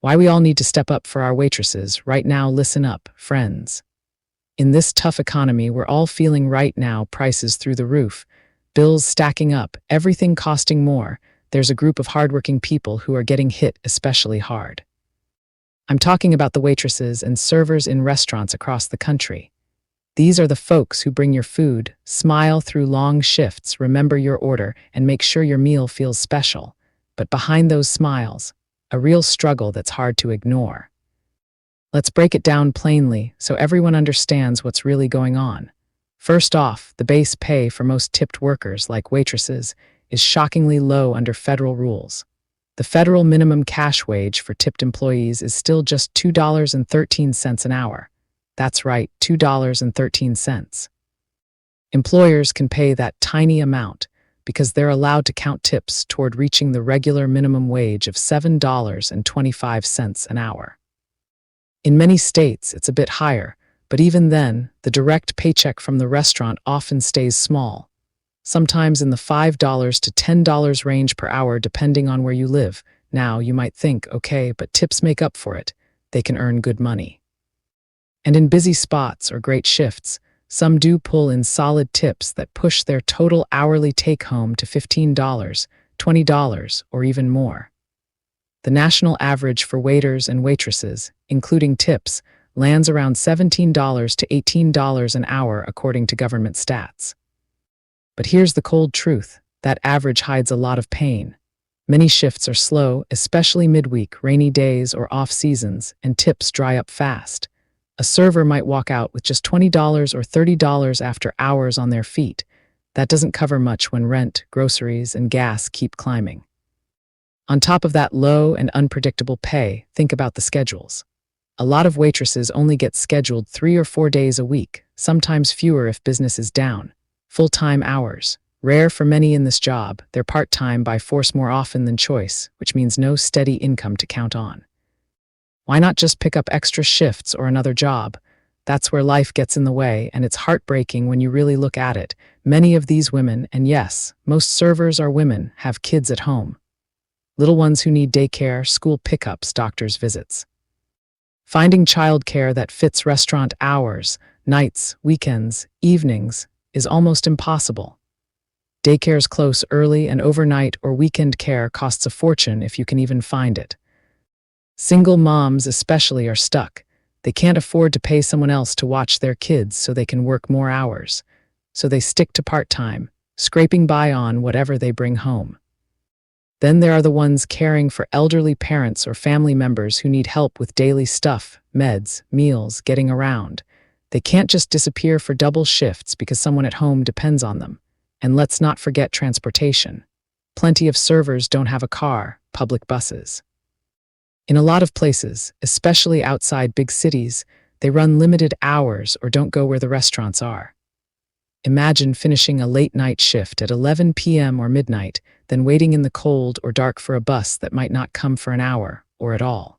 Why we all need to step up for our waitresses. Right now, listen up, friends. In this tough economy, we're all feeling right now prices through the roof, bills stacking up, everything costing more. There's a group of hardworking people who are getting hit especially hard. I'm talking about the waitresses and servers in restaurants across the country. These are the folks who bring your food, smile through long shifts, remember your order, and make sure your meal feels special. But behind those smiles, a real struggle that's hard to ignore. Let's break it down plainly so everyone understands what's really going on. First off, the base pay for most tipped workers, like waitresses, is shockingly low under federal rules. The federal minimum cash wage for tipped employees is still just $2.13 an hour. That's right, $2.13. Employers can pay that tiny amount because they're allowed to count tips toward reaching the regular minimum wage of $7.25 an hour. In many states, it's a bit higher, but even then, the direct paycheck from the restaurant often stays small, sometimes in the $5 to $10 range per hour depending on where you live. Now, you might think, okay, but tips make up for it. They can earn good money. And in busy spots or great shifts, some do pull in solid tips that push their total hourly take-home to $15, $20, or even more. The national average for waiters and waitresses, including tips, lands around $17 to $18 an hour according to government stats. But here's the cold truth. That average hides a lot of pain. Many shifts are slow, especially midweek, rainy days, or off seasons, and tips dry up fast. A server might walk out with just $20 or $30 after hours on their feet. That doesn't cover much when rent, groceries, and gas keep climbing. On top of that low and unpredictable pay, think about the schedules. A lot of waitresses only get scheduled 3 or 4 days a week, sometimes fewer if business is down. Full-time hours. Rare for many in this job, they're part-time by force more often than choice, which means no steady income to count on. Why not just pick up extra shifts or another job? That's where life gets in the way, and it's heartbreaking when you really look at it. Many of these women, and yes, most servers are women, have kids at home. Little ones who need daycare, school pickups, doctor's visits. Finding childcare that fits restaurant hours, nights, weekends, evenings, is almost impossible. Daycares close early, and overnight or weekend care costs a fortune if you can even find it. Single moms especially are stuck. They can't afford to pay someone else to watch their kids so they can work more hours. So they stick to part-time, scraping by on whatever they bring home. Then there are the ones caring for elderly parents or family members who need help with daily stuff, meds, meals, getting around. They can't just disappear for double shifts because someone at home depends on them. And let's not forget transportation. Plenty of servers don't have a car, public buses. In a lot of places, especially outside big cities, they run limited hours or don't go where the restaurants are. Imagine finishing a late-night shift at 11 p.m. or midnight, then waiting in the cold or dark for a bus that might not come for an hour or at all.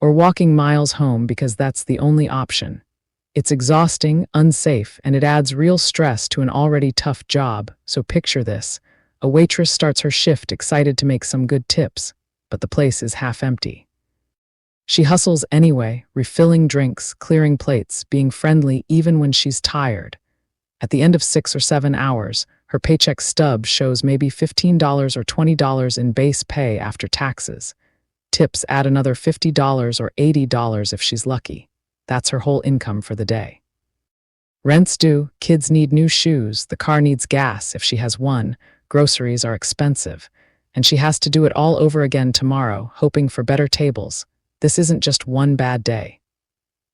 Or walking miles home because that's the only option. It's exhausting, unsafe, and it adds real stress to an already tough job. So picture this. A waitress starts her shift excited to make some good tips, but the place is half empty. She hustles anyway, refilling drinks, clearing plates, being friendly even when she's tired. At the end of 6 or 7 hours, her paycheck stub shows maybe $15 or $20 in base pay after taxes. Tips add another $50 or $80 if she's lucky. That's her whole income for the day. Rent's due, kids need new shoes, the car needs gas if she has one, groceries are expensive, and she has to do it all over again tomorrow, hoping for better tables. This isn't just one bad day.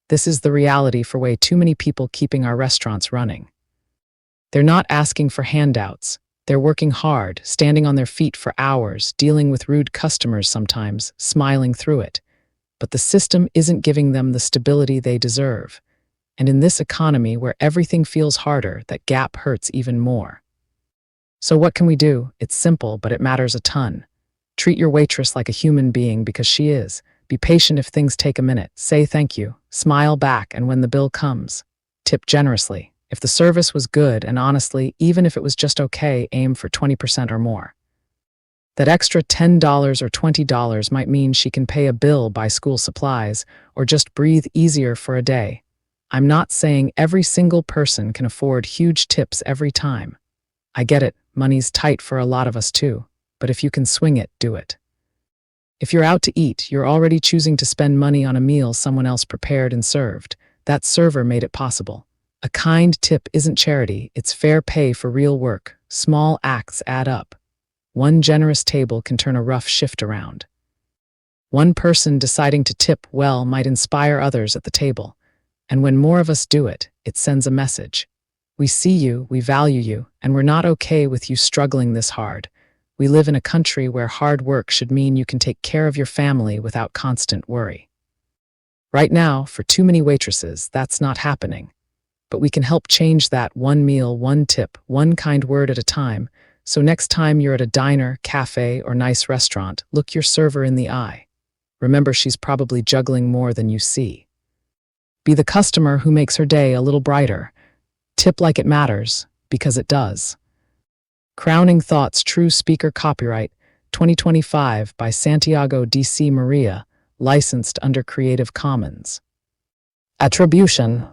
This is the reality for way too many people keeping our restaurants running. They're not asking for handouts. They're working hard, standing on their feet for hours, dealing with rude customers sometimes, smiling through it. But the system isn't giving them the stability they deserve. And in this economy where everything feels harder, that gap hurts even more. So what can we do? It's simple, but it matters a ton. Treat your waitress like a human being because she is. Be patient if things take a minute. Say thank you. Smile back, and when the bill comes, tip generously. If the service was good, and honestly, even if it was just okay, aim for 20% or more. That extra $10 or $20 might mean she can pay a bill, buy school supplies, or just breathe easier for a day. I'm not saying every single person can afford huge tips every time. I get it, money's tight for a lot of us too, but if you can swing it, do it. If you're out to eat, you're already choosing to spend money on a meal someone else prepared and served. That server made it possible. A kind tip isn't charity, it's fair pay for real work. Small acts add up. One generous table can turn a rough shift around. One person deciding to tip well might inspire others at the table. And when more of us do it, it sends a message. We see you, we value you, and we're not okay with you struggling this hard. We live in a country where hard work should mean you can take care of your family without constant worry. Right now, for too many waitresses, that's not happening. But we can help change that. One meal, one tip, one kind word at a time. So next time you're at a diner, cafe, or nice restaurant, look your server in the eye. Remember, she's probably juggling more than you see. Be the customer who makes her day a little brighter. Tip like it matters, because it does. Crowning Thoughts, True Speaker, copyright 2025 by Santiago D.C. Maria, licensed under Creative Commons. Attribution.